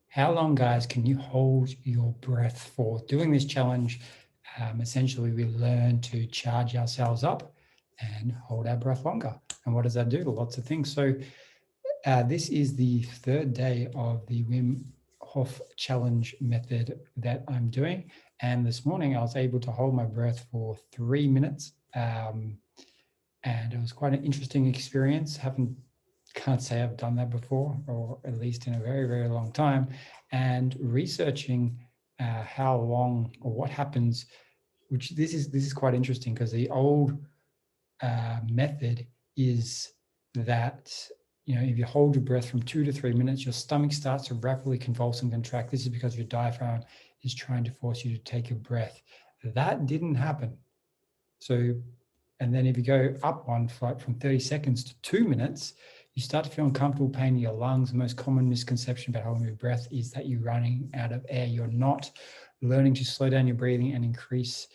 How long, guys, can you hold your breath for? Doing this challenge, essentially we learn to charge ourselves up and hold our breath longer. And what does that do? Lots of things. So this is the third day of the Wim Hof challenge method that I'm doing. And this morning I was able to hold my breath for 3 minutes. And it was quite an interesting experience. Can't say I've done that before, or at least in a very, very long time. And researching how long or what happens, which this is quite interesting, because the old method is that, if you hold your breath from 2 to 3 minutes, your stomach starts to rapidly convulse and contract. This is because your diaphragm is trying to force you to take a breath. That didn't happen. So, and then if you go up one flight from 30 seconds to 2 minutes, you start to feel uncomfortable pain in your lungs. The most common misconception about holding your breath is that you're running out of air. You're not. Learning to slow down your breathing and increase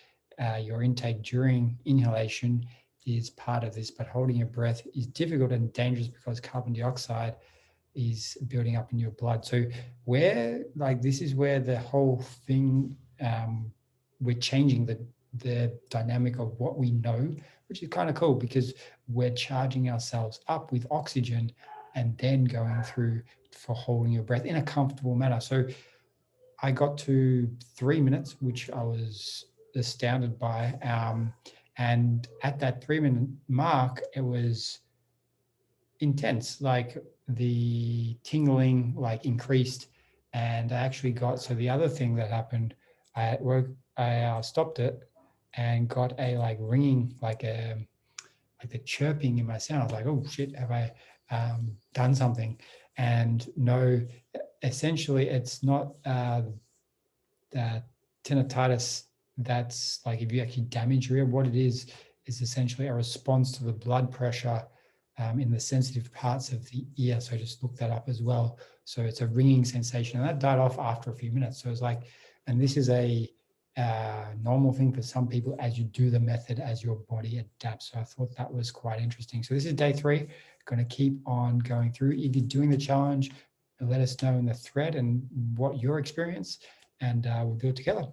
your intake during inhalation is part of this, but holding your breath is difficult and dangerous because carbon dioxide is building up in your blood. So this is where the whole thing, we're changing the dynamic of what we know, which is kind of cool, because we're charging ourselves up with oxygen and then going through for holding your breath in a comfortable manner. So I got to 3 minutes, which I was astounded by. And at that 3 minute mark, it was intense, like the tingling increased. And I actually so the other thing that happened, I stopped it and got a ringing, the chirping in my sound. I was like, oh shit, have I done something? And no, essentially it's not tinnitus. That's if you actually damage your ear. What it is essentially a response to the blood pressure in the sensitive parts of the ear. So just look that up as well. So it's a ringing sensation, and that died off after a few minutes. So it's and this is a normal thing for some people as you do the method, as your body adapts. So I thought that was quite interesting. So this is day 3. Going to keep on going through. If you're doing the challenge, let us know in the thread and what your experience, and we'll do it together.